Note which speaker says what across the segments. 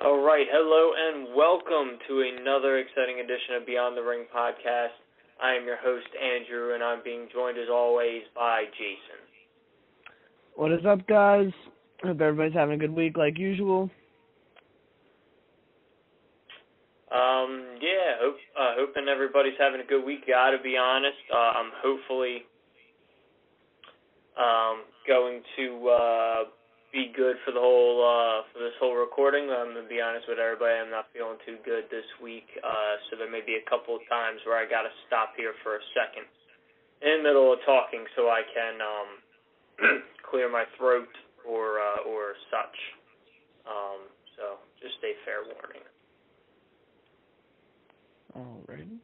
Speaker 1: All right, hello and welcome to another exciting edition of Beyond the Ring podcast. I am your host, Andrew, and I'm being joined as always by Jason.
Speaker 2: What is up, guys? Hope everybody's having a good week like usual.
Speaker 1: Hoping everybody's having a good week. Gotta be honest, I'm hopefully going to be good for for this whole recording. I'm gonna be honest with everybody. I'm not feeling too good this week, so there may be a couple of times where I gotta stop here for a second in the middle of talking so I can clear my throat or such. So just a fair warning.
Speaker 2: Alrighty.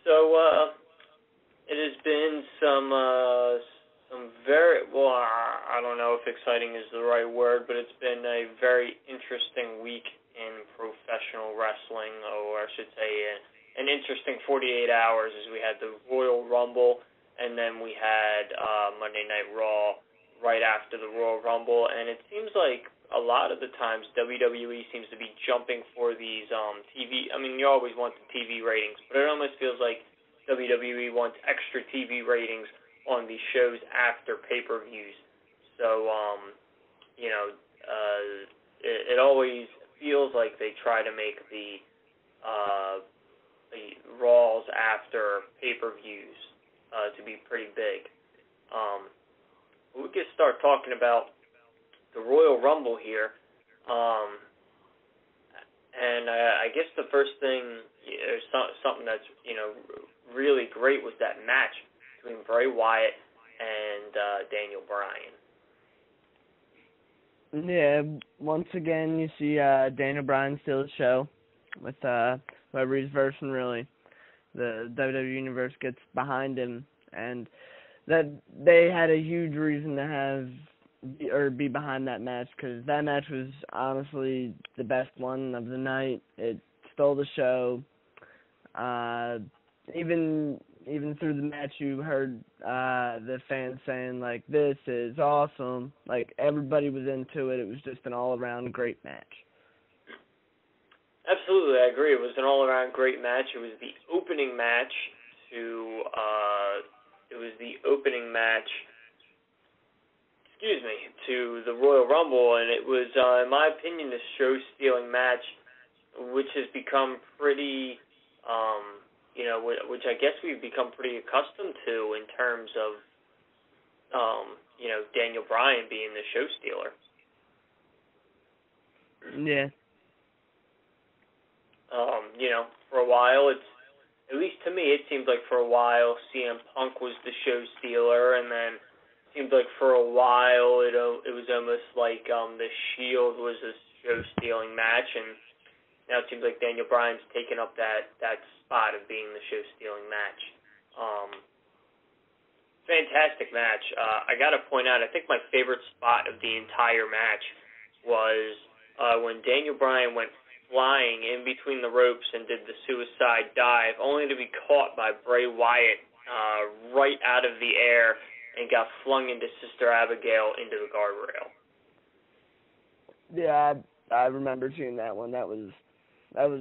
Speaker 1: So it has been some very, well, I don't know if exciting is the right word, but it's been a very interesting week in professional wrestling, or I should say an interesting 48 hours, as we had the Royal Rumble, and then we had Monday Night Raw right after the Royal Rumble, and it seems like a lot of the times WWE seems to be jumping for these TV, I mean, you always want the TV ratings, but it almost feels like WWE wants extra TV ratings on these shows after pay-per-views. So, it always feels like they try to make the Raws after pay-per-views to be pretty big. We could start talking about the Royal Rumble here. And I guess the first thing, something that's, really great was that match between Bray Wyatt and Daniel Bryan.
Speaker 2: Yeah, once again you see Daniel Bryan steal the show with whoever he's versing, really. The WWE Universe gets behind him, and that they had a huge reason to be behind that match, because that match was honestly the best one of the night. It stole the show. Even through the match, you heard the fans saying, like, this is awesome. Like, everybody was into it. It was just an all-around great match.
Speaker 1: Absolutely, I agree. It was an all-around great match. It was the opening match to the Royal Rumble, and it was, in my opinion, a show-stealing match, which has become pretty, which I guess we've become pretty accustomed to in terms of, Daniel Bryan being the show stealer.
Speaker 2: Yeah.
Speaker 1: For a while, at least to me, it seemed like for a while CM Punk was the show stealer, and then it seemed like for a while it was almost like the Shield was a show stealing match, and now it seems like Daniel Bryan's taken up that spot of being the show stealing match. Fantastic match. I got to point out, I think my favorite spot of the entire match was when Daniel Bryan went flying in between the ropes and did the suicide dive, only to be caught by Bray Wyatt right out of the air and got flung into Sister Abigail into the guardrail.
Speaker 2: Yeah, I remember seeing that one. That was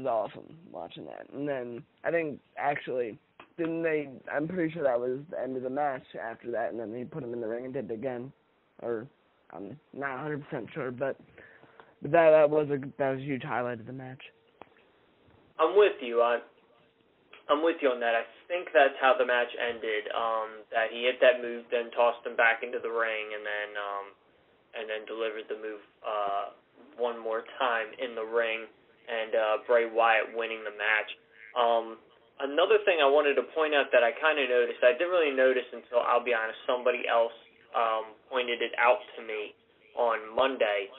Speaker 2: awesome, watching that. And then, I think, actually, I'm pretty sure that was the end of the match after that, and then he put him in the ring and did it again. Or, I'm not 100% sure, but that was a huge highlight of the match.
Speaker 1: I'm with you. I'm with you on that. I think that's how the match ended. That he hit that move, then tossed him back into the ring, and then delivered the move one more time in the ring, and Bray Wyatt winning the match. Another thing I wanted to point out that I kind of noticed, I didn't really notice until, I'll be honest, somebody else pointed it out to me on Monday.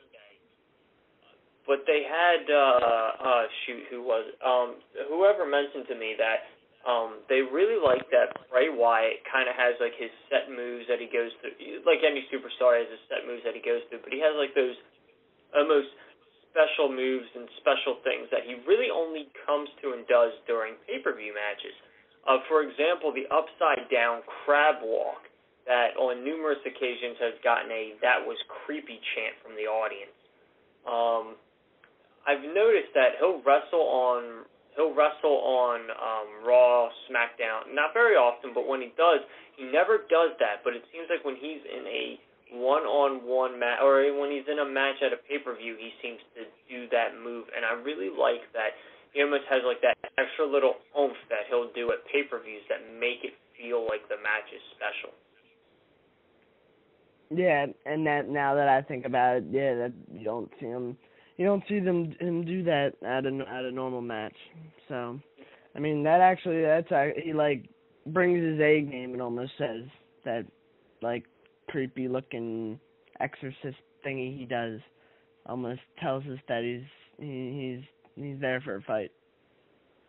Speaker 1: But they had, whoever mentioned to me that they really like that Bray Wyatt kind of has, like, his set moves that he goes through. Like any superstar has his set moves that he goes through, but he has, like, those almost special moves and special things that he really only comes to and does during pay-per-view matches. For example, the upside-down crab walk that on numerous occasions has gotten a "that was creepy" chant from the audience. I've noticed that he'll wrestle on Raw, SmackDown, not very often, but when he does, he never does that. But it seems like when he's in a one-on-one match, or when he's in a match at a pay-per-view, he seems to do that move, and I really like that. He almost has like that extra little oomph that he'll do at pay-per-views that make it feel like the match is special.
Speaker 2: Yeah, and that now that I think about it, yeah, that you don't see him him do that at a normal match. So, I mean, he like brings his A game. It almost says that like creepy looking exorcist thingy he does almost tells us that he's there for a fight.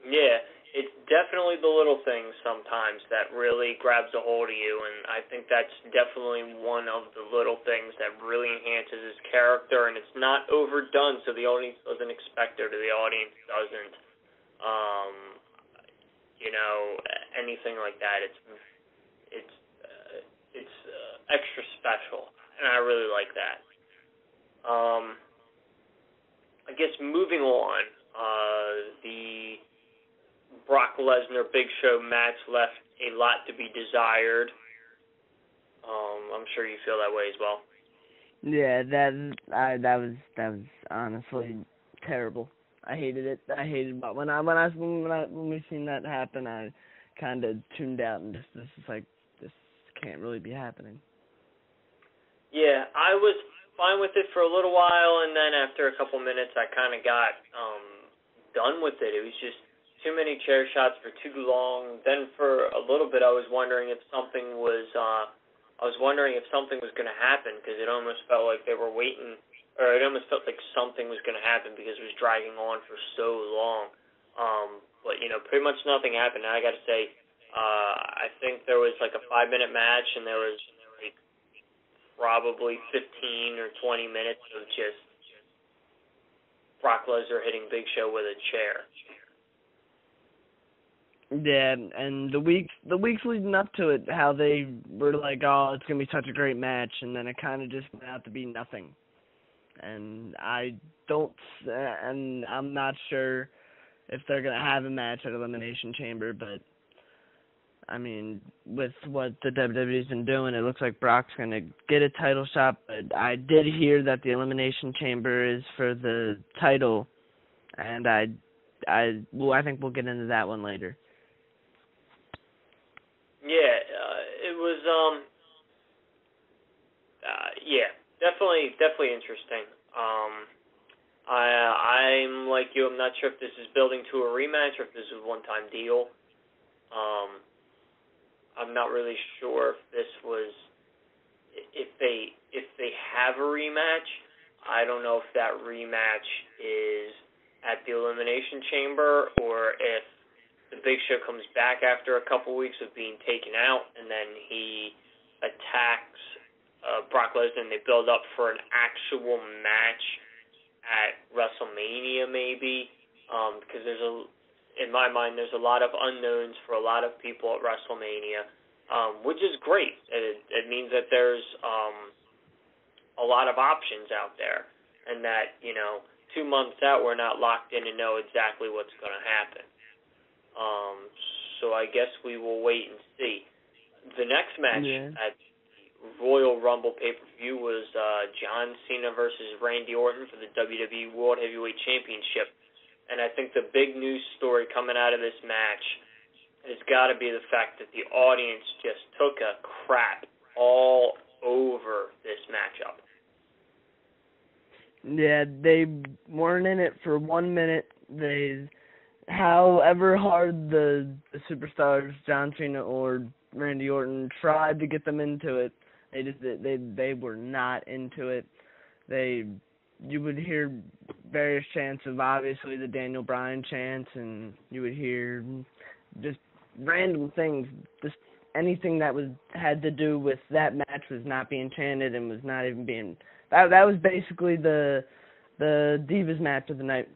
Speaker 1: Yeah, it's definitely the little things sometimes that really grabs a hold of you, and I think that's definitely one of the little things that really enhances his character, and it's not overdone so the audience doesn't expect it or the audience doesn't, anything like that. It's extra special, and I really like that. I guess moving on, the Brock Lesnar Big Show match left a lot to be desired. I'm sure you feel that way as well.
Speaker 2: Yeah, that was honestly terrible. I hated it. But when we seen that happen, I kind of tuned out and this is like, this can't really be happening.
Speaker 1: Yeah, I was fine with it for a little while, and then after a couple minutes, I kind of got done with it. It was just too many chair shots for too long. Then for a little bit, I was wondering if something was going to happen, because it almost felt like they were waiting, or it almost felt like something was going to happen because it was dragging on for so long. But pretty much nothing happened. And I got to say, I think there was like a 5-minute match, and there was like probably 15 or 20 minutes of just Brock Lesnar hitting Big Show with a chair.
Speaker 2: Yeah, and the weeks leading up to it, how they were like, oh, it's gonna be such a great match, and then it kind of just went out to be nothing. And I'm not sure if they're gonna have a match at Elimination Chamber, but I mean, with what the WWE's been doing, it looks like Brock's gonna get a title shot. But I did hear that the Elimination Chamber is for the title, and I think we'll get into that one later.
Speaker 1: Yeah, it was, definitely interesting. I'm like you, I'm not sure if this is building to a rematch or if this is a one-time deal. I'm not really sure if they have a rematch. I don't know if that rematch is at the Elimination Chamber or if the Big Show comes back after a couple weeks of being taken out, and then he attacks Brock Lesnar, and they build up for an actual match at WrestleMania, maybe. Because in my mind, there's a lot of unknowns for a lot of people at WrestleMania, which is great. It means that there's a lot of options out there, and that 2 months out, we're not locked in and know exactly what's going to happen. So I guess we will wait and see. The next match at Royal Rumble pay-per-view was John Cena versus Randy Orton for the WWE World Heavyweight Championship. And I think the big news story coming out of this match has got to be the fact that the audience just took a crap all over this matchup.
Speaker 2: Yeah, they weren't in it for 1 minute. However hard the superstars John Cena or Randy Orton tried to get them into it, they were not into it. You would hear various chants of obviously the Daniel Bryan chants, and you would hear just random things. Just anything that had to do with that match was not being chanted and was not even being. That was basically the Divas match of the night.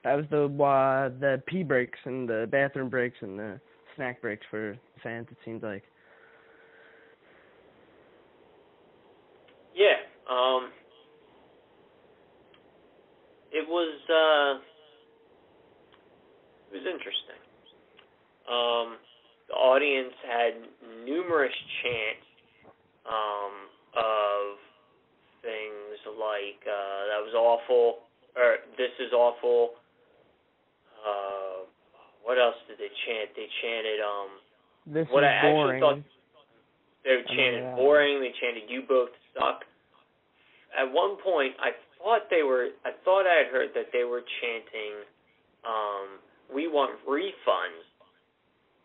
Speaker 2: That was the pee breaks and the bathroom breaks and the snack breaks for fans, it seems like.
Speaker 1: Yeah. it was interesting. The audience had numerous chants of things like that was awful, or this is awful. What else did they chant? They chanted
Speaker 2: This
Speaker 1: what
Speaker 2: is
Speaker 1: I actually
Speaker 2: boring.
Speaker 1: thought they chanted boring. They chanted you both suck. At one point, I thought I had heard that they were chanting we want refunds,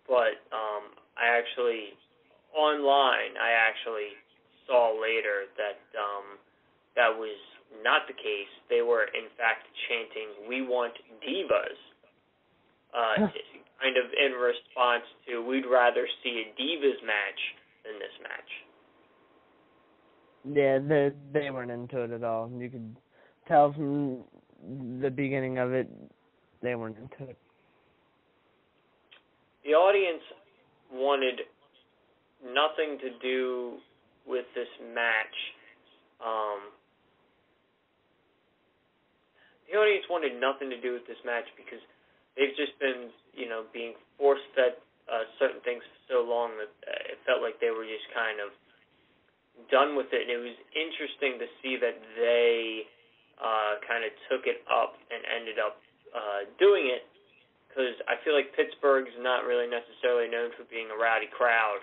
Speaker 1: but I actually online I actually saw later that that was not the case. They were in fact chanting we want divas. Kind of in response to we'd rather see a divas match than this match.
Speaker 2: Yeah, they weren't into it at all. You could tell from the beginning of it, they weren't into it.
Speaker 1: The audience wanted nothing to do with this match. The audience wanted nothing to do with this match because they've just been, being force-fed certain things for so long that it felt like they were just kind of done with it. And it was interesting to see that they kind of took it up and ended up doing it, because I feel like Pittsburgh's not really necessarily known for being a rowdy crowd,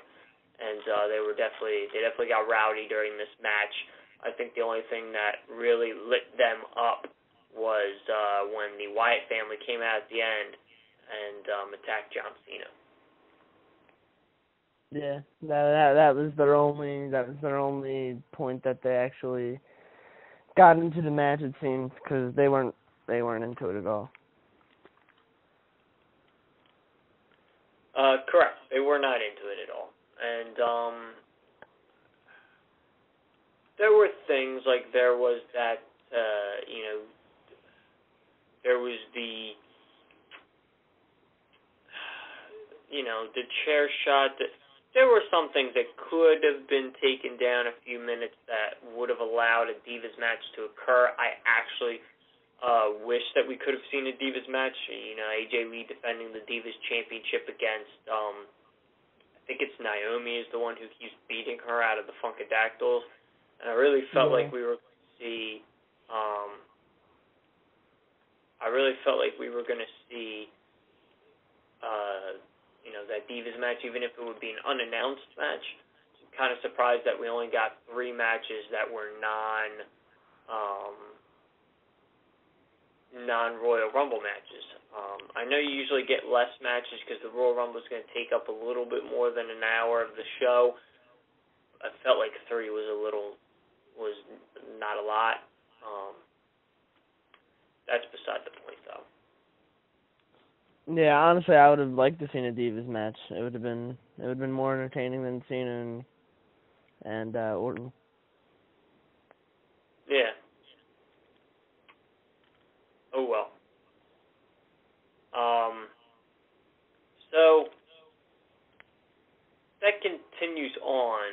Speaker 1: and they definitely got rowdy during this match. I think the only thing that really lit them up was when the Wyatt family came out at the end and attacked John Cena.
Speaker 2: Yeah, that was their only point that they actually got into the match, it seems, because they weren't into it at all.
Speaker 1: Correct. They were not into it at all. And there were things like there was that, there was the chair shot. There were some things that could have been taken down a few minutes that would have allowed a Divas match to occur. I actually wish that we could have seen a Divas match. AJ Lee defending the Divas Championship against, I think it's Naomi is the one who keeps beating her out of the Funkadactyls. And I really felt like we were going to see, that Divas match, even if it would be an unannounced match. I'm kind of surprised that we only got 3 matches that were non-Royal Rumble matches. I know you usually get less matches because the Royal Rumble is going to take up a little bit more than an hour of the show. I felt like 3 was not a lot. That's beside the point, though.
Speaker 2: Yeah, honestly, I would have liked to seen a Divas match. It would have been more entertaining than Cena and Orton.
Speaker 1: Yeah. Oh well. So that continues on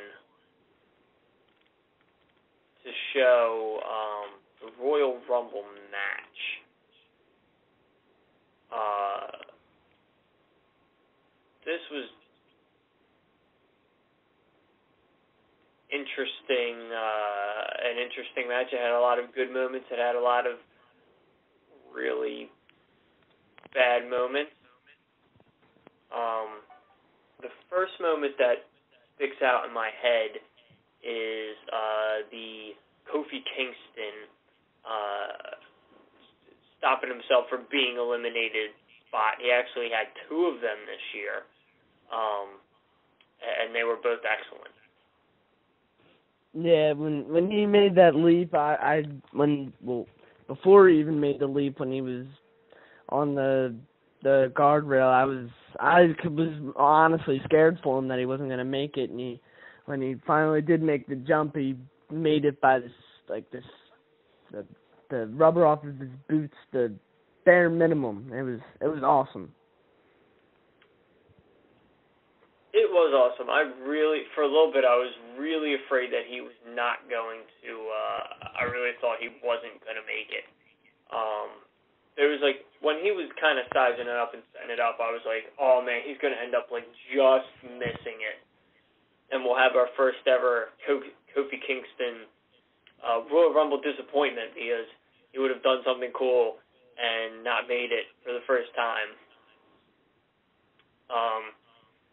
Speaker 1: to show the Royal Rumble match. This was an interesting match. It had a lot of good moments. It had a lot of really bad moments. The first moment that sticks out in my head is the Kofi Kingston stopping himself from being eliminated spot. He actually had 2 of them this year, and they were both excellent.
Speaker 2: Yeah, when he made that leap, before he even made the leap, when he was on the guardrail, I was honestly scared for him that he wasn't going to make it, and when he finally did make the jump, he made it by the rubber off of his boots, the bare minimum. It was awesome.
Speaker 1: It was awesome. For a little bit, I was really afraid that he was not going to. I really thought he wasn't going to make it. There was like when he was kind of sizing it up and setting it up, I was like, oh man, he's gonna end up like just missing it, and we'll have our first ever Kofi Kingston Royal Rumble disappointment because he would have done something cool and not made it for the first time.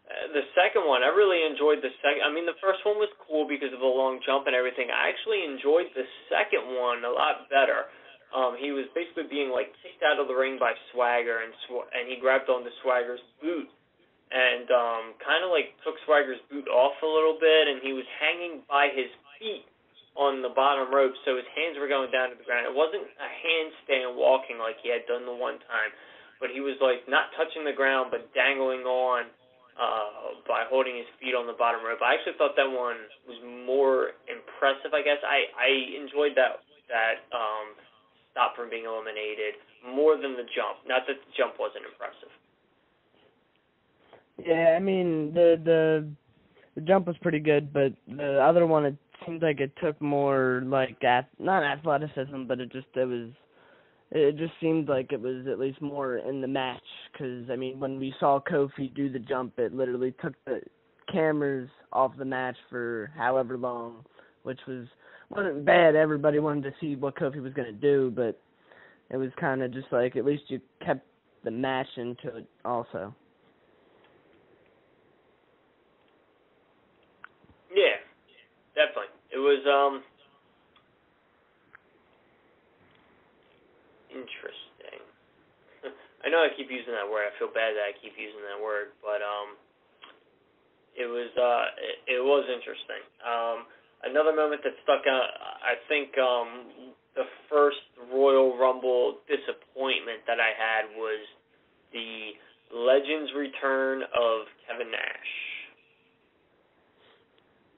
Speaker 1: The second one, I really enjoyed the second. I mean, the first one was cool because of the long jump and everything. I actually enjoyed the second one a lot better. He was basically being like kicked out of the ring by Swagger, and he grabbed onto Swagger's boot and kind of like took Swagger's boot off a little bit, and he was hanging by his feet on the bottom rope, so his hands were going down to the ground. It wasn't a handstand walking like he had done the one time, but he was like not touching the ground but dangling on by holding his feet on the bottom rope. I actually thought that one was more impressive, I guess. I enjoyed that stop from being eliminated more than the jump. Not that the jump wasn't impressive.
Speaker 2: Yeah, I mean the jump was pretty good, but the other one, it seemed like it took more like not athleticism, but it just seemed like it was at least more in the match. Because I mean, when we saw Kofi do the jump, it literally took the cameras off the match for however long, which wasn't bad. Everybody wanted to see what Kofi was gonna do, but it was kind of just like at least you kept the match into it also.
Speaker 1: Yeah, definitely. It was interesting. I know I keep using that word. I feel bad that I keep using that word, but it was interesting. Another moment that stuck out, I think the first Royal Rumble disappointment that I had was the Legends return of Kevin Nash.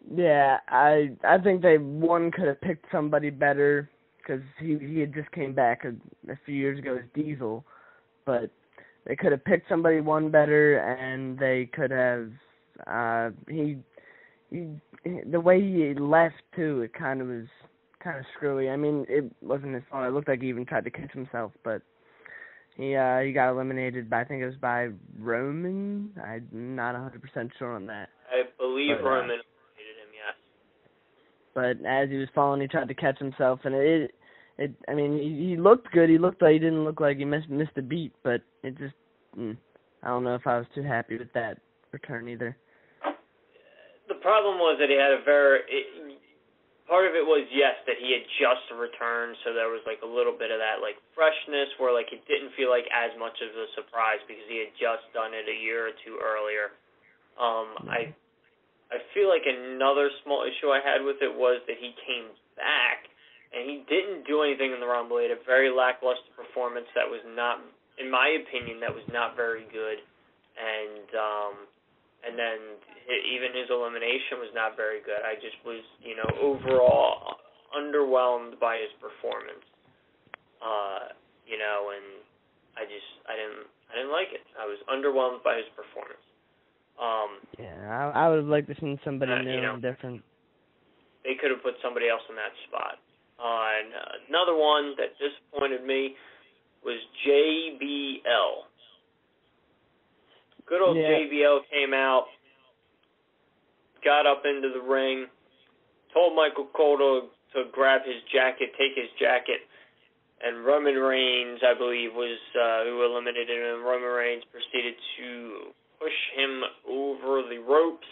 Speaker 2: Yeah, I think they could have picked somebody better because he had just came back a few years ago as Diesel, but they could have picked somebody better, and they could have the way he left too. It kind of was kind of screwy. I mean, it wasn't his fault. It looked like he even tried to catch himself, but he got eliminated by, I think it was by Roman. I'm not 100% sure on that.
Speaker 1: I believe Roman.
Speaker 2: But as he was falling, he tried to catch himself, and I mean, he looked good. He didn't look like he missed a beat, but it just, I don't know if I was too happy with that return either.
Speaker 1: The problem was that he had part of it was, yes, that he had just returned, so there was like a little bit of that like freshness where like it didn't feel like as much of a surprise because he had just done it a year or two earlier. I feel like another small issue I had with it was that he came back and he didn't do anything in the Rumble. He had a very lackluster performance that was not, in my opinion, that was not very good. And then even his elimination was not very good. I just was, overall underwhelmed by his performance. And I didn't like it. I was underwhelmed by his performance.
Speaker 2: Yeah, I would have liked to see somebody new and different.
Speaker 1: They could have put somebody else in that spot. And another one that disappointed me was JBL. Good old JBL came out, got up into the ring, told Michael Cole to grab his jacket, take his jacket, and Roman Reigns, I believe, was who eliminated him. Roman Reigns proceeded to push him over the ropes.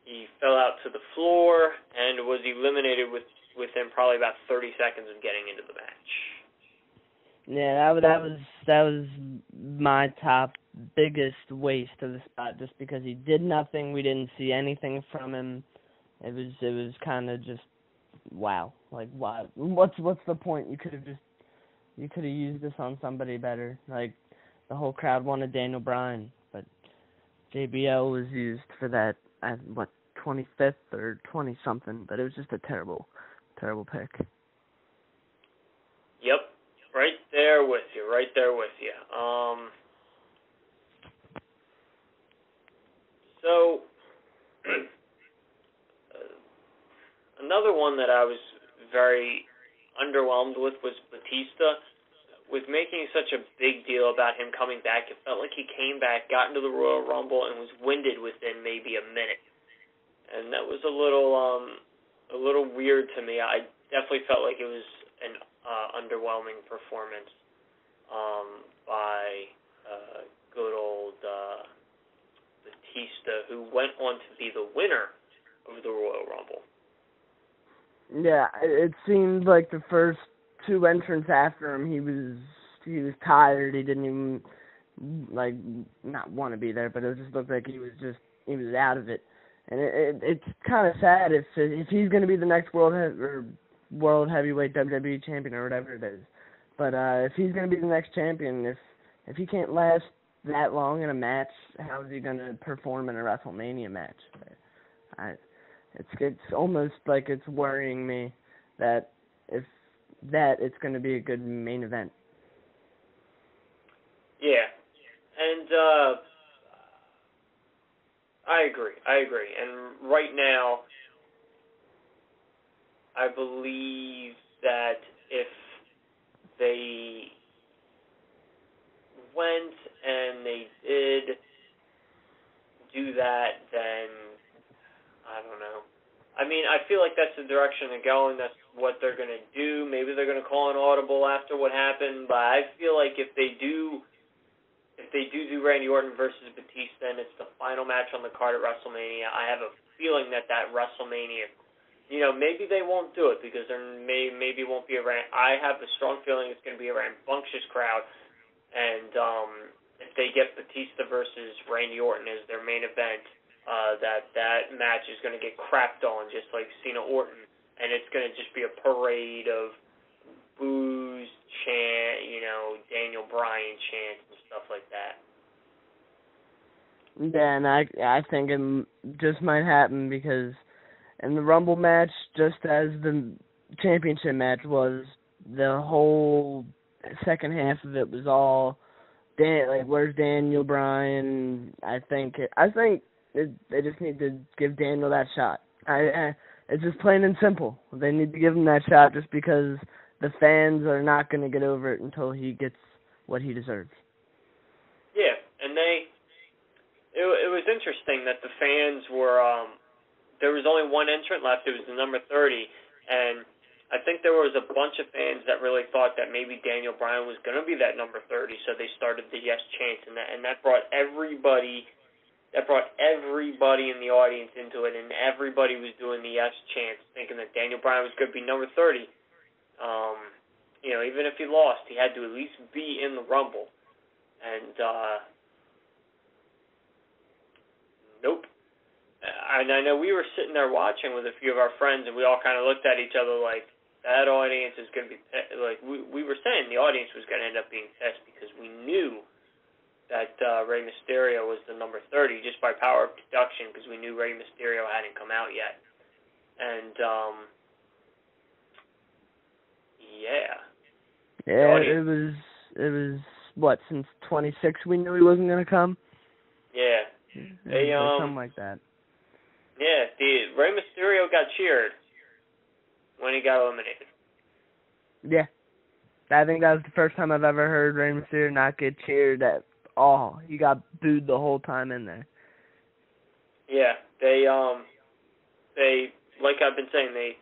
Speaker 1: He fell out to the floor and was eliminated within probably about 30 seconds of getting into the match.
Speaker 2: Yeah, that was my top biggest waste of the spot, just because he did nothing. We didn't see anything from him. It was kind of just wow. Like, wow. What's the point? You could have used this on somebody better. Like, the whole crowd wanted Daniel Bryan, but JBL was used for that, 25th or 20-something, but it was just a terrible, terrible pick.
Speaker 1: Yep, right there with you. So, another one that I was very underwhelmed with was Batista, with making such a big deal about him coming back, it felt like he came back, got into the Royal Rumble, and was winded within maybe a minute. And that was a little weird to me. I definitely felt like it was an underwhelming performance by good old Batista, who went on to be the winner of the Royal Rumble.
Speaker 2: Yeah, it seemed like the first two entrants after him, he was tired. He didn't even not want to be there, but it just looked like he was out of it. And it's kind of sad if he's going to be the next world heavyweight WWE champion or whatever it is. But if he's going to be the next champion, if he can't last that long in a match, how is he going to perform in a WrestleMania match? It's almost like it's worrying me that it's going to be a good main event.
Speaker 1: Yeah, and I agree. And right now, I believe that if they went and they did do that, then I don't know. I mean, I feel like that's the direction they're going. That's what they're going to do. Maybe they're going to call an audible after what happened, but I feel like if they do Randy Orton versus Batista and it's the final match on the card at WrestleMania, I have a feeling that WrestleMania, maybe they won't do it because there maybe won't be I have a strong feeling it's going to be a rambunctious crowd, and if they get Batista versus Randy Orton as their main event, that match is going to get crapped on just like Cena Orton, and it's going to just be a parade of boos, chant, Daniel Bryan chants and stuff like that.
Speaker 2: Yeah, and I think it just might happen because in the Rumble match, just as the championship match was, the whole second half of it was all where's Daniel Bryan? I think they just need to give Daniel that shot. It's just plain and simple. They need to give him that shot just because the fans are not going to get over it until he gets what he deserves.
Speaker 1: Yeah, and it was interesting that the fans were, there was only one entrant left. It was the number 30, and I think there was a bunch of fans that really thought that maybe Daniel Bryan was going to be that number 30, so they started the yes chants, and that brought everybody in the audience into it, and everybody was doing the yes chants, thinking that Daniel Bryan was going to be number 30. Even if he lost, he had to at least be in the Rumble. And, nope. And I know we were sitting there watching with a few of our friends, and we all kind of looked at each other like, that audience is going to be, we were saying the audience was going to end up being pissed because we knew that Rey Mysterio was the number 30 just by power of deduction because we knew Rey Mysterio hadn't come out yet. And, yeah.
Speaker 2: Yeah, it was what, since 26 we knew he wasn't going to come?
Speaker 1: Yeah.
Speaker 2: Something like that.
Speaker 1: Yeah, Rey Mysterio got cheered when he got eliminated.
Speaker 2: Yeah. I think that was the first time I've ever heard Rey Mysterio not get cheered at all. He got booed the whole time in there.
Speaker 1: Yeah, they like I've been saying,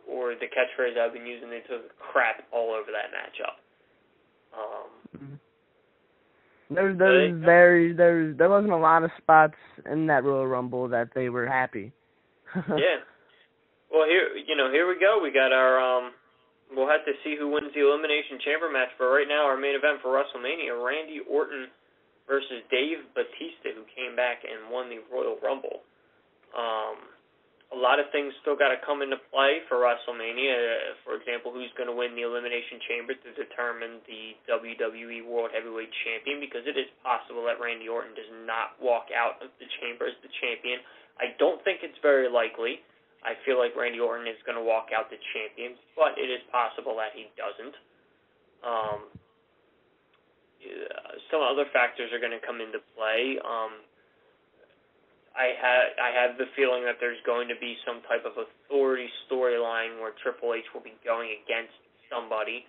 Speaker 1: or the catchphrase I've been using, they took crap all over that matchup.
Speaker 2: There wasn't a lot of spots in that Royal Rumble that they were happy.
Speaker 1: Yeah. Well, here we go. We got our we'll have to see who wins the Elimination Chamber match, but right now our main event for WrestleMania, Randy Orton versus Dave Batista, who came back and won the Royal Rumble. A lot of things still got to come into play for WrestleMania. For example, who's going to win the Elimination Chamber to determine the WWE World Heavyweight Champion, because it is possible that Randy Orton does not walk out of the chamber as the champion. I don't think it's very likely. I feel like Randy Orton is going to walk out the champion, but it is possible that he doesn't. Some other factors are going to come into play. I have the feeling that there's going to be some type of authority storyline where Triple H will be going against somebody.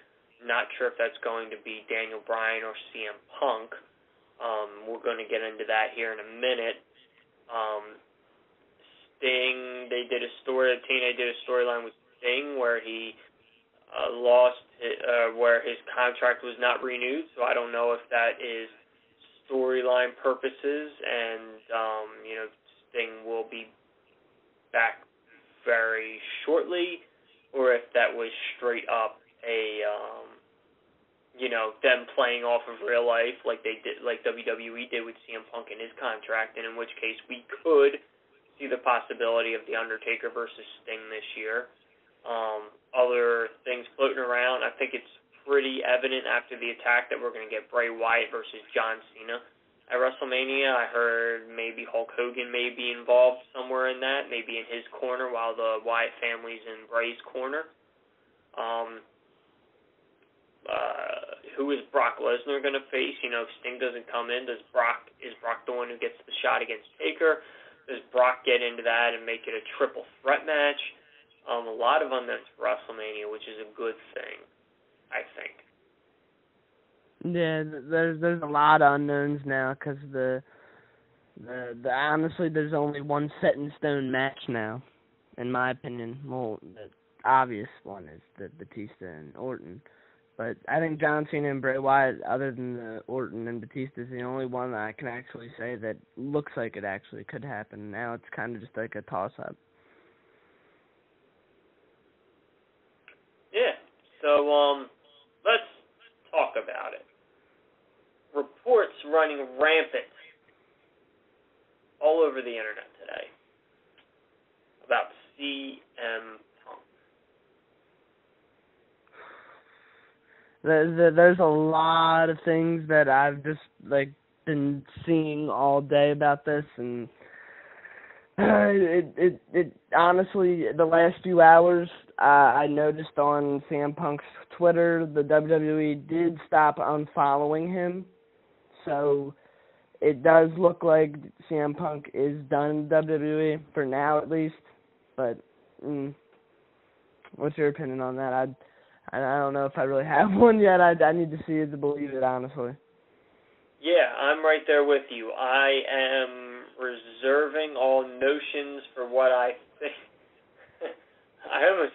Speaker 1: Not sure if that's going to be Daniel Bryan or CM Punk. We're going to get into that here in a minute. Sting, TNA did a storyline with Sting where he where his contract was not renewed, so I don't know if that is storyline purposes, and Sting will be back very shortly, or if that was straight up a them playing off of real life like they did, like WWE did with CM Punk in his contract, and in which case we could see the possibility of The Undertaker versus Sting this year. Other things floating around, I think it's pretty evident after the attack that we're going to get Bray Wyatt versus John Cena at WrestleMania. I heard maybe Hulk Hogan may be involved somewhere in that, maybe in his corner while the Wyatt family's in Bray's corner. Who is Brock Lesnar going to face? If Sting doesn't come in, is Brock the one who gets the shot against Taker? Does Brock get into that and make it a triple threat match? A lot of unknowns for WrestleMania, which is a good thing, I think.
Speaker 2: Yeah, there's a lot of unknowns now because the honestly there's only one set in stone match now, in my opinion. Well, the obvious one is the Batista and Orton. But I think John Cena and Bray Wyatt, other than the Orton and Batista, is the only one that I can actually say that looks like it actually could happen. Now it's kind of just like a toss-up.
Speaker 1: Yeah, so let's talk about it. Reports running rampant all over the internet today about CM Punk.
Speaker 2: There's a lot of things that I've just been seeing all day about this, and it honestly, the last few hours, I noticed on CM Punk's Twitter, the WWE did stop unfollowing him, so it does look like CM Punk is done in WWE for now, at least. But what's your opinion on that? I don't know if I really have one yet. I need to see it to believe it, honestly.
Speaker 1: Yeah, I'm right there with you. I am reserving all notions for what I think. I almost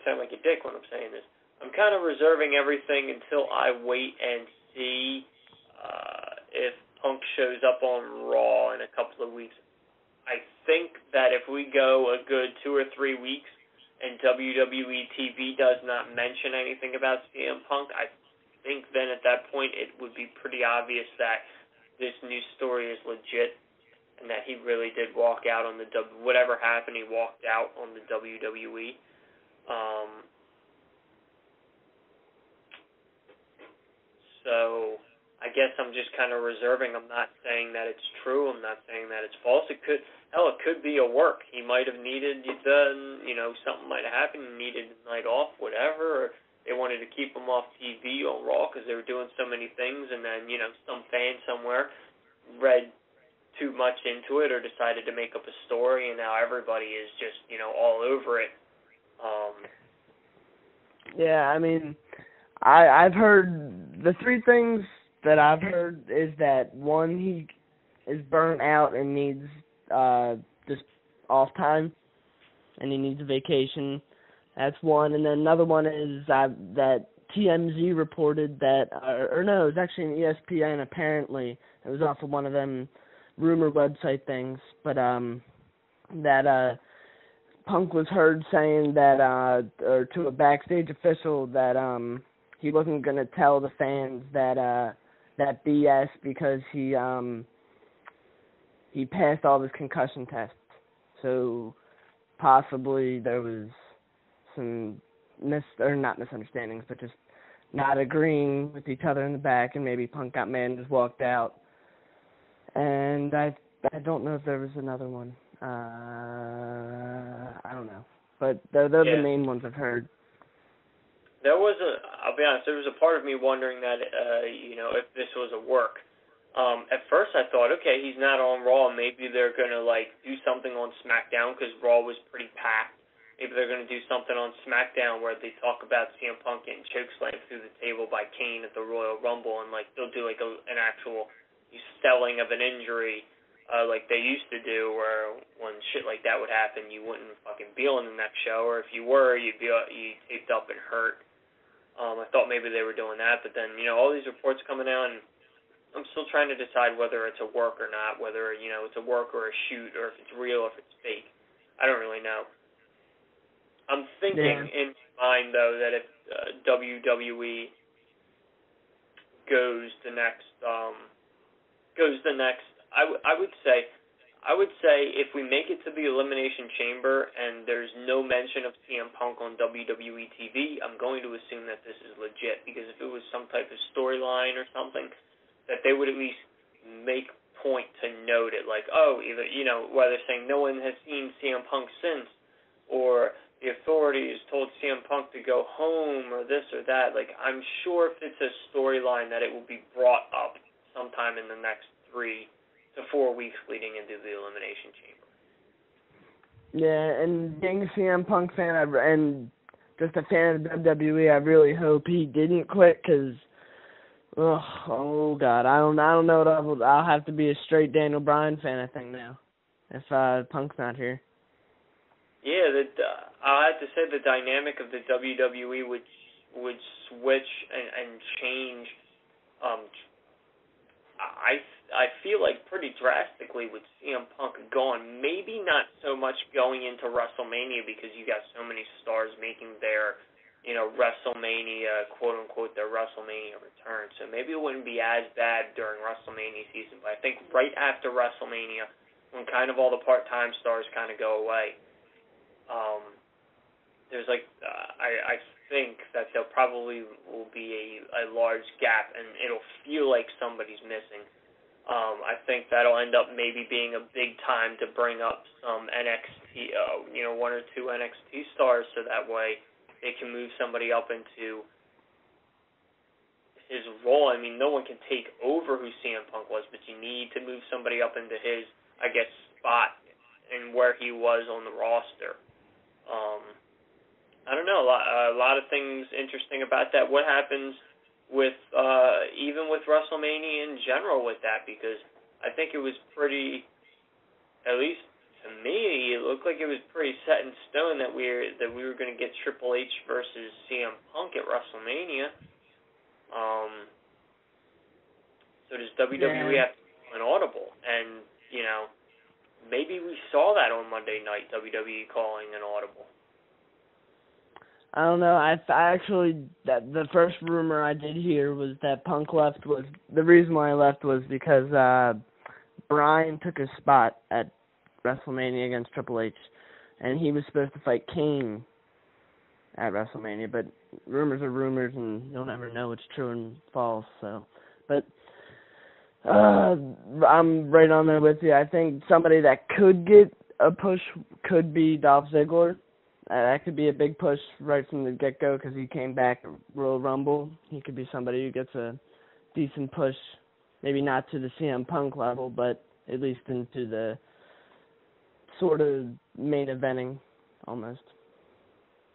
Speaker 1: sound like a dick when I'm saying this. I'm kind of reserving everything until I wait and see if Punk shows up on Raw in a couple of weeks. I think that if we go a good 2 or 3 weeks and WWE TV does not mention anything about CM Punk, I think then at that point it would be pretty obvious that this news story is legit and that he really did walk out on whatever happened, he walked out on the WWE. So I guess I'm just kind of reserving. I'm not saying that it's true. I'm not saying that it's false. It could be a work. He might have needed something might have happened. He needed a night off, whatever. Or they wanted to keep him off TV on Raw because they were doing so many things, and then some fan somewhere read too much into it or decided to make up a story, and now everybody is just all over it.
Speaker 2: Yeah, I mean, I've heard the three things that I've heard is that one, he is burnt out and needs just off time, and he needs a vacation. That's one, and then another one is that TMZ reported that, or no, it was actually an ESPN. Apparently, it was off of one of them rumor website things, but that Punk was heard saying that, or to a backstage official that he wasn't gonna tell the fans that BS because he passed all of his concussion tests. So possibly there was some not misunderstandings, but just not agreeing with each other in the back, and maybe Punk got mad and just walked out. And I don't know if there was another one. I don't know, but they're the main ones I've heard.
Speaker 1: I'll be honest, there was a part of me wondering that, if this was a work. At first I thought, okay, he's not on Raw, maybe they're going to, do something on SmackDown, because Raw was pretty packed. maybe they're going to do something on SmackDown where they talk about CM Punk getting chokeslammed through the table by Kane at the Royal Rumble, and like they'll do like an actual selling of an injury like they used to do, where when shit like that would happen, you wouldn't fucking be on the next show, or if you were, you'd be taped up and hurt. I thought maybe they were doing that, but then, all these reports coming out, and I'm still trying to decide whether it's a work or not, whether, it's a work or a shoot, or if it's real or if it's fake. I don't really know. I'm thinking in my mind, though, that if WWE goes the next, I would say if we make it to the Elimination Chamber and there's no mention of CM Punk on WWE TV, I'm going to assume that this is legit, because if it was some type of storyline or something, that they would at least make point to note it, like, either, whether saying no one has seen CM Punk since, or the authorities told CM Punk to go home, or this or that. Like, I'm sure if it's a storyline that it will be brought up sometime in the next 3 to 4 weeks leading into the Elimination Chamber.
Speaker 2: Yeah, and being a CM Punk fan, and just a fan of WWE, I really hope he didn't quit, because, oh God, I don't know what I'll have to be a straight Daniel Bryan fan, I think, now, if Punk's not here.
Speaker 1: Yeah, I'll have to say the dynamic of the WWE would switch and change. I feel like pretty drastically with CM Punk gone. Maybe not so much going into WrestleMania, because you got so many stars making their, WrestleMania, quote unquote, their WrestleMania return. So maybe it wouldn't be as bad during WrestleMania season. But I think right after WrestleMania, when kind of all the part-time stars kind of go away, there's I think that there probably will be a large gap, and it'll feel like somebody's missing. I think that'll end up maybe being a big time to bring up some NXT, 1 or 2 NXT stars, so that way they can move somebody up into his role. I mean, no one can take over who CM Punk was, but you need to move somebody up into his, spot and where he was on the roster. I don't know, a lot of things interesting about that. What happens with, even with WrestleMania in general with that, because I think it was pretty, at least to me, it looked like it was pretty set in stone that we were going to get Triple H versus CM Punk at WrestleMania. So does WWE have to do an audible? And, maybe we saw that on Monday night, WWE calling an audible.
Speaker 2: I don't know. I actually, the first rumor I did hear was that Punk left was, the reason why he left was because Bryan took his spot at WrestleMania against Triple H, and he was supposed to fight Kane at WrestleMania, but rumors are rumors, and you'll never know what's true and false, so, but I'm right on there with you. I think somebody that could get a push could be Dolph Ziggler. That could be a big push right from the get-go, because he came back at Royal Rumble. He could be somebody who gets a decent push, maybe not to the CM Punk level, but at least into the sort of main eventing, almost.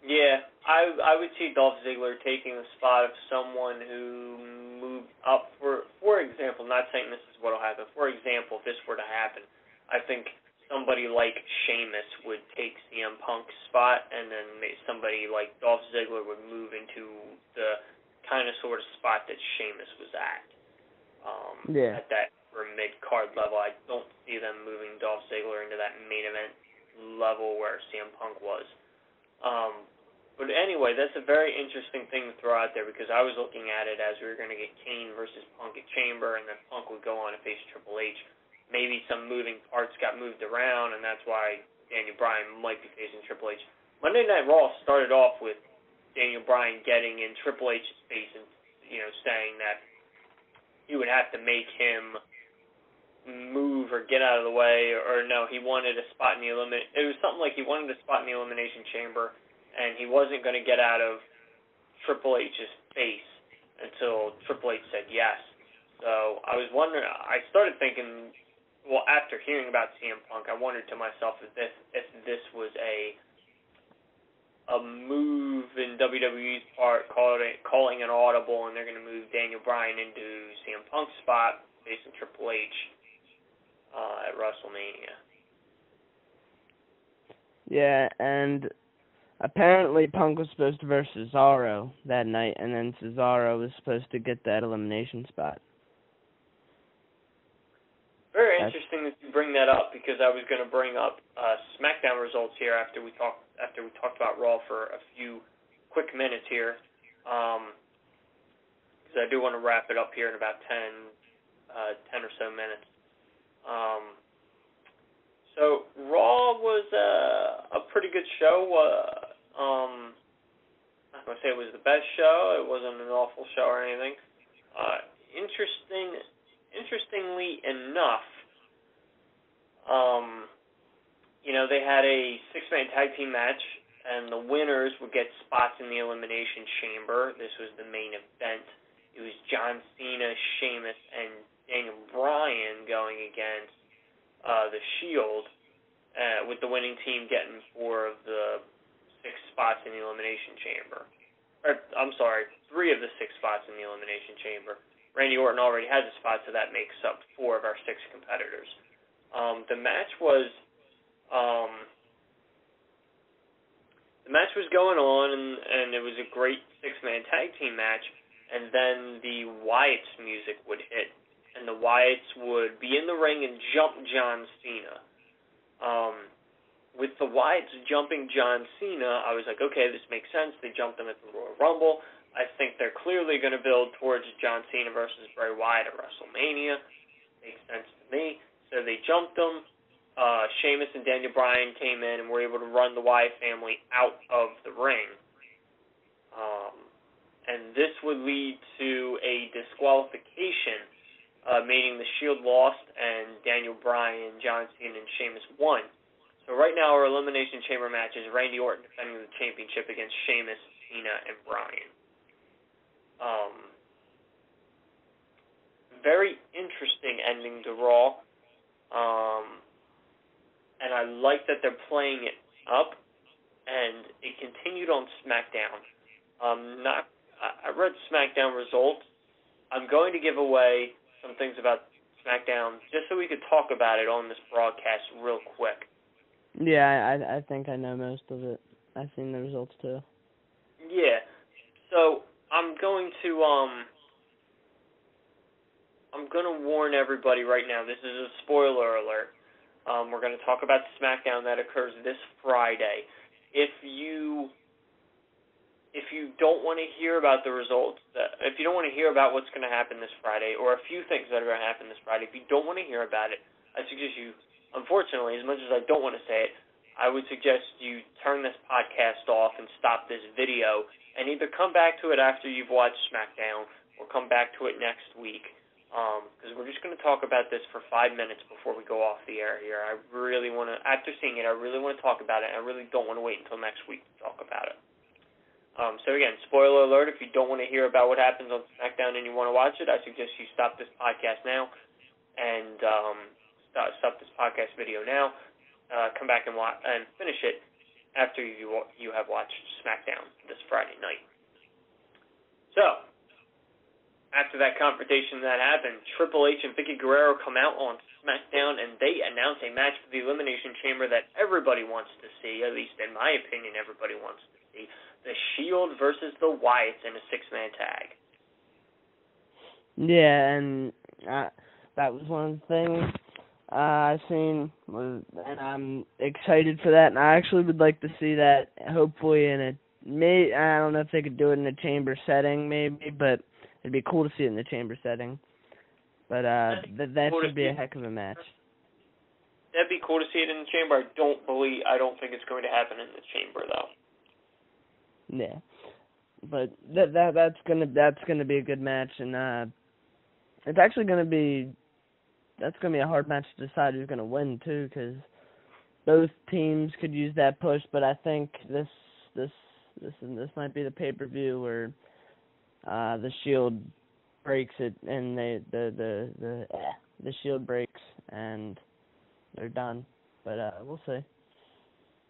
Speaker 1: Yeah, I would see Dolph Ziggler taking the spot of someone who moved up. For example, not saying this is what will happen. For example, if this were to happen, I think somebody like Sheamus would take CM Punk's spot, and then somebody like Dolph Ziggler would move into the kind of sort of spot that Sheamus was at. At that mid-card level. I don't see them moving Dolph Ziggler into that main event level where CM Punk was. But anyway, that's a very interesting thing to throw out there, because I was looking at it as we were going to get Kane versus Punk at Chamber, and then Punk would go on to face Triple H. Maybe some moving parts got moved around, and that's why Daniel Bryan might be facing Triple H. Monday Night Raw started off with Daniel Bryan getting in Triple H's face and, saying that he would have to make him move or get out of the way, or no, he wanted a spot in the it was something like he wanted a spot in the Elimination Chamber, and he wasn't going to get out of Triple H's face until Triple H said yes. So I was wondering, I started thinking, well, after hearing about CM Punk, I wondered to myself if this was a move in WWE's part, calling an audible, and they're going to move Daniel Bryan into CM Punk's spot, facing Triple H at WrestleMania.
Speaker 2: Yeah, and apparently Punk was supposed to versus Cesaro that night, and then Cesaro was supposed to get that elimination spot.
Speaker 1: Very interesting that you bring that up, because I was going to bring up SmackDown results here after we talked about Raw for a few quick minutes here, because I do want to wrap it up here in about 10 or so minutes. So Raw was a pretty good show. I'm not going to say it was the best show. It wasn't an awful show or anything. Interestingly enough, they had a six-man tag team match, and the winners would get spots in the Elimination Chamber. This was the main event. It was John Cena, Sheamus, and Daniel Bryan going against the Shield, with the winning team getting 4 of the 6 spots in the Elimination Chamber. I'm sorry, 3 of the 6 spots in the Elimination Chamber. Randy Orton already has a spot, so that makes up 4 of our 6 competitors. The match was going on, and it was a great 6-man tag team match. And then the Wyatts music would hit, and the Wyatts would be in the ring and jump John Cena. With the Wyatts jumping John Cena, I was like, okay, this makes sense. They jumped him at the Royal Rumble. I think they're clearly going to build towards John Cena versus Bray Wyatt at WrestleMania. Makes sense to me. So they jumped him. Sheamus and Daniel Bryan came in and were able to run the Wyatt family out of the ring. And this would lead to a disqualification, meaning the Shield lost and Daniel Bryan, John Cena, and Sheamus won. So right now our Elimination Chamber match is Randy Orton defending the championship against Sheamus, Cena, and Bryan. Very interesting ending to Raw. And I like that they're playing it up, and it continued on SmackDown. I read SmackDown results. I'm going to give away some things about SmackDown just so we could talk about it on this broadcast real quick.
Speaker 2: Yeah, I think I know most of it. I've seen the results too.
Speaker 1: Yeah. So I'm going to warn everybody right now. This is a spoiler alert. We're going to talk about SmackDown that occurs this Friday. If you don't want to hear about the results, if you don't want to hear about what's going to happen this Friday, or a few things that are going to happen this Friday, if you don't want to hear about it, I suggest you, unfortunately, as much as I don't want to say it, I would suggest you turn this podcast off and stop this video, and either come back to it after you've watched SmackDown, or come back to it next week. Because we're just going to talk about this for 5 minutes before we go off the air here. I really want to, after seeing it, I really want to talk about it, and I really don't want to wait until next week to talk about it. So again, spoiler alert, if you don't want to hear about what happens on SmackDown and you want to watch it, I suggest you stop this podcast now, and stop this podcast video now, come back and finish it after you have watched SmackDown this Friday night. So, after that confrontation that happened, Triple H and Vickie Guerrero come out on SmackDown, and they announce a match for the Elimination Chamber that everybody wants to see, at least in my opinion, everybody wants to see. The Shield versus the Wyatts in a 6-man tag.
Speaker 2: Yeah, and that was one of the things I've seen, and I'm excited for that, and I actually would like to see that, hopefully I don't know if they could do it in a chamber setting, maybe, but it'd be cool to see it in the chamber setting. But that should be a heck of a match.
Speaker 1: That'd be cool to see it in the chamber. I don't think it's going to happen in the chamber though.
Speaker 2: Yeah, but that's gonna be a good match, and it's actually gonna be a hard match to decide who's gonna win too, because both teams could use that push. But I think this might be the pay-per-view where the Shield breaks it, and the Shield breaks, and they're done. But we'll see.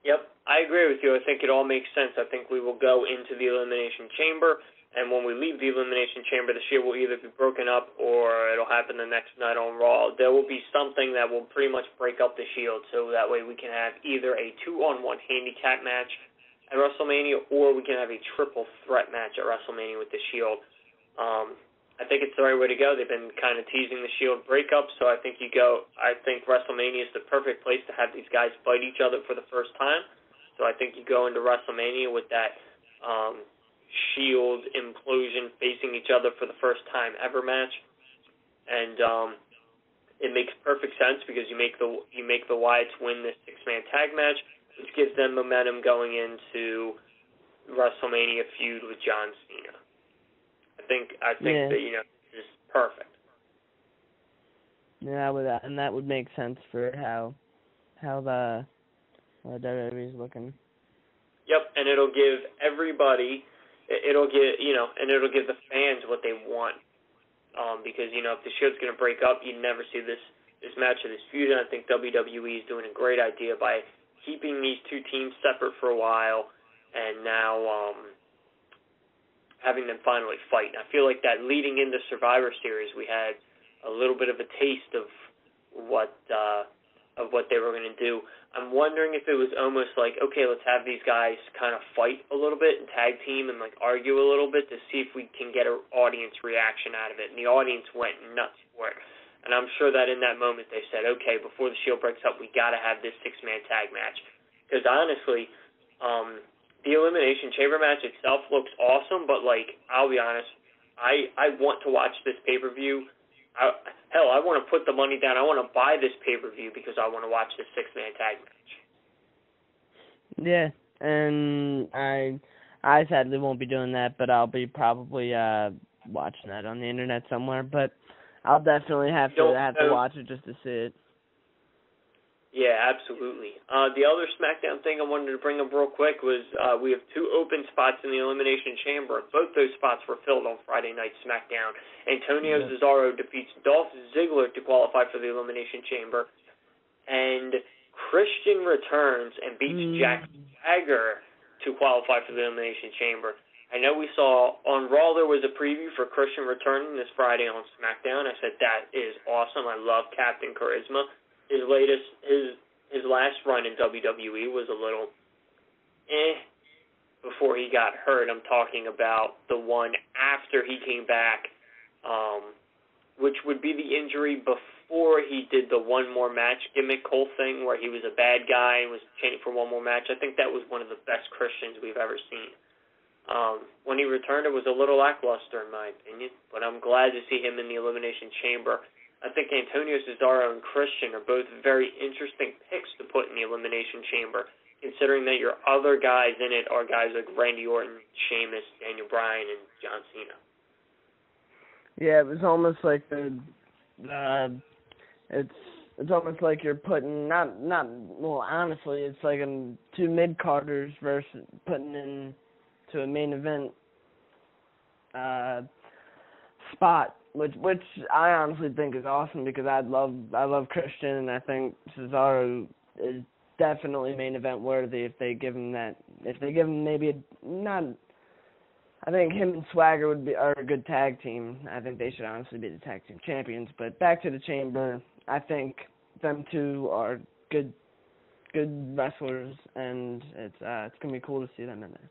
Speaker 1: Yep, I agree with you. I think it all makes sense. I think we will go into the Elimination Chamber, and when we leave the Elimination Chamber, the Shield will either be broken up or it'll happen the next night on Raw. There will be something that will pretty much break up the Shield, so that way we can have either a 2-on-1 handicap match at WrestleMania, or we can have a triple threat match at WrestleMania with the Shield. I think it's the right way to go. They've been kind of teasing the Shield breakup, so I think WrestleMania is the perfect place to have these guys fight each other for the first time. So I think you go into WrestleMania with that Shield implosion facing each other for the first time ever match, and it makes perfect sense because you make the Wyatts win this 6-man tag match, which gives them momentum going into WrestleMania feud with John Cena. I think that this is perfect.
Speaker 2: Yeah, and that would make sense for how the WWE is looking.
Speaker 1: Yep, and it'll give everybody, it'll give the fans what they want. Because if the Shield's going to break up, you never see this match or this feud. And I think WWE is doing a great idea by keeping these two teams separate for a while, and now having them finally fight. And I feel like that leading into Survivor Series, we had a little bit of a taste of what they were going to do. I'm wondering if it was almost like, okay, let's have these guys kind of fight a little bit and tag team and argue a little bit to see if we can get an audience reaction out of it. And the audience went nuts for it. And I'm sure that in that moment they said, okay, before the Shield breaks up, we got to have this 6-man tag match. Because honestly, the Elimination Chamber match itself looks awesome, but I'll be honest, I want to watch this pay-per-view. I want to put the money down. I want to buy this pay-per-view because I want to watch this 6-man tag match.
Speaker 2: Yeah, and I sadly won't be doing that, but I'll be probably watching that on the internet somewhere. But I'll definitely have to watch it just to see it.
Speaker 1: Yeah, absolutely. The other SmackDown thing I wanted to bring up real quick was we have 2 open spots in the Elimination Chamber. Both those spots were filled on Friday Night SmackDown. Antonio Cesaro defeats Dolph Ziggler to qualify for the Elimination Chamber, and Christian returns and beats Jack Swagger to qualify for the Elimination Chamber. I know we saw on Raw there was a preview for Christian returning this Friday on SmackDown. I said that is awesome. I love Captain Charisma. His last run in WWE was a little before he got hurt. I'm talking about the one after he came back, which would be the injury before he did the one more match gimmick whole thing where he was a bad guy and was chanting for one more match. I think that was one of the best Christians we've ever seen. When he returned, it was a little lackluster in my opinion, but I'm glad to see him in the Elimination Chamber. I think Antonio Cesaro and Christian are both very interesting picks to put in the Elimination Chamber, considering that your other guys in it are guys like Randy Orton, Sheamus, Daniel Bryan, and John Cena.
Speaker 2: Yeah, it was almost like it's almost like you're putting honestly, it's like 2 mid-carders versus putting in to a main event spot. Which I honestly think is awesome because I love Christian, and I think Cesaro is definitely main event worthy if they give him maybe I think him and Swagger are a good tag team. I think they should honestly be the tag team champions. But back to the Chamber, I think them 2 are good wrestlers, and it's gonna be cool to see them in there.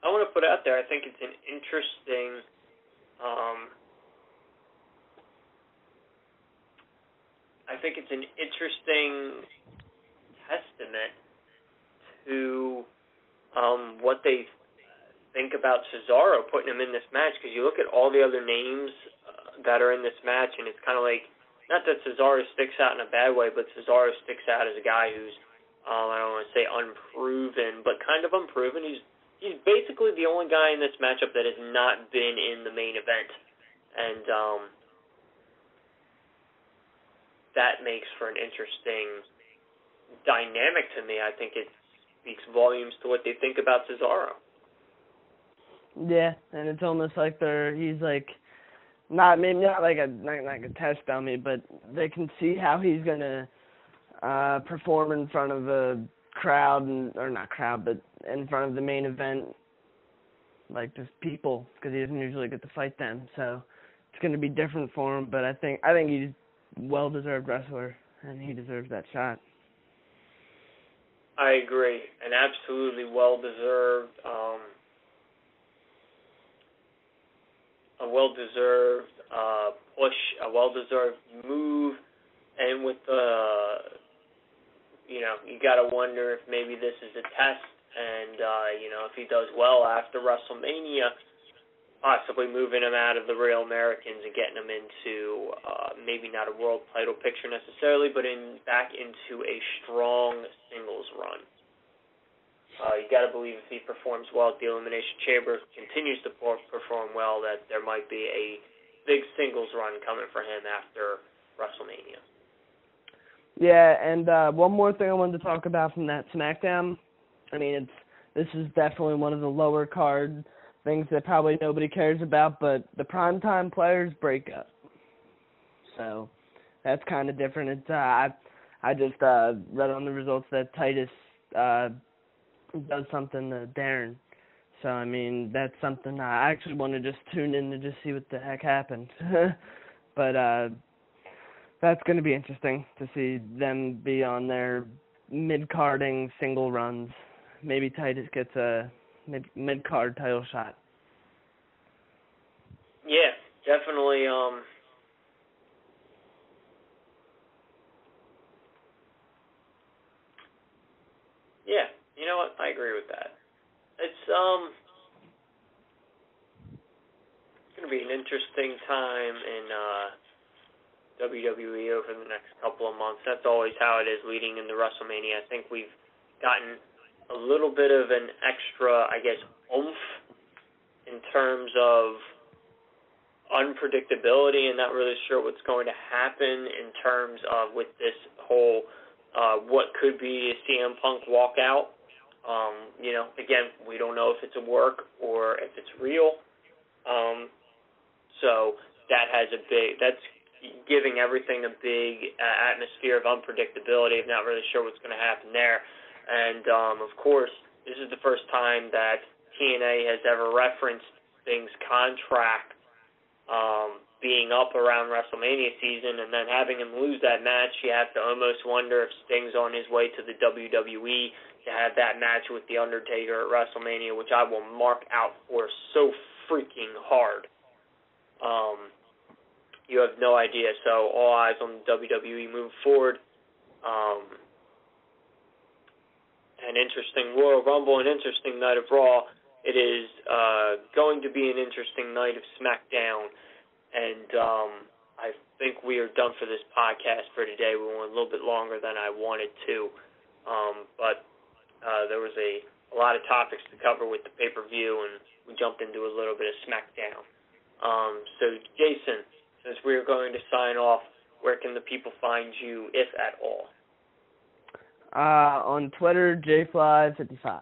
Speaker 1: I want to put out there, I think it's an interesting. I think it's an interesting testament to what they think about Cesaro putting him in this match, because you look at all the other names that are in this match, and it's kind of like, not that Cesaro sticks out in a bad way, but Cesaro sticks out as a guy who's, I don't want to say unproven, but kind of unproven. He's basically the only guy in this matchup that has not been in the main event. And that makes for an interesting dynamic to me. I think it speaks volumes to what they think about Cesaro.
Speaker 2: Yeah, and it's almost like he's like, not like a test dummy, but they can see how he's gonna perform in front of a crowd, or not crowd, but in front of the main event, like just people, because he doesn't usually get to fight them. So it's going to be different for him, but I think he's a well-deserved wrestler, and he deserves that shot.
Speaker 1: I agree, an absolutely well-deserved, a well-deserved push, a well-deserved move, and with the, you got to wonder if maybe this is a test, and, if he does well after WrestleMania, possibly moving him out of the Real Americans and getting him into maybe not a world title picture necessarily, but back into a strong singles run. You got to believe if he performs well at the Elimination Chamber, continues to perform well, that there might be a big singles run coming for him after WrestleMania.
Speaker 2: Yeah, and one more thing I wanted to talk about from that SmackDown. I mean, this is definitely one of the lower card things that probably nobody cares about, but the primetime players break up. So that's kind of different. It's I just read on the results that Titus does something to Darren. So, I mean, that's something I actually want to just tune in to just see what the heck happened. But that's going to be interesting to see them be on their mid-carding single runs. Maybe Titus gets a mid-card title shot.
Speaker 1: Yeah, definitely. Yeah, you know what? I agree with that. It's going to be an interesting time in WWE over the next couple of months. That's always how it is leading into WrestleMania. I think we've gotten a little bit of an extra, oomph in terms of unpredictability and not really sure what's going to happen in terms of with this whole what could be a CM Punk walkout. Again, we don't know if it's a work or if it's real. So that's giving everything a big atmosphere of unpredictability, of not really sure what's going to happen there. And, of course, this is the first time that TNA has ever referenced Sting's contract being up around WrestleMania season, and then having him lose that match, you have to almost wonder if Sting's on his way to the WWE to have that match with The Undertaker at WrestleMania, which I will mark out for so freaking hard. You have no idea. So all eyes on the WWE moving forward. An interesting Royal Rumble, an interesting night of Raw. It is going to be an interesting night of SmackDown. And I think we are done for this podcast for today. We went a little bit longer than I wanted to. But there was a lot of topics to cover with the pay-per-view, and we jumped into a little bit of SmackDown. So, Jason, since we are going to sign off, where can the people find you, if at all?
Speaker 2: On Twitter, JFly55.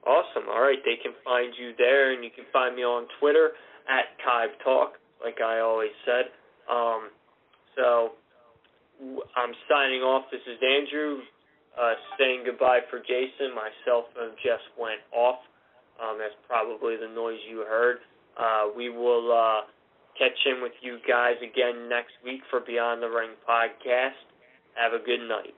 Speaker 1: Awesome. All right, they can find you there, and you can find me on Twitter at Kive Talk, like I always said. So I'm signing off. This is Andrew saying goodbye for Jason. My cell phone just went off. That's probably the noise you heard. We will catch in with you guys again next week for Beyond the Ring podcast. Have a good night.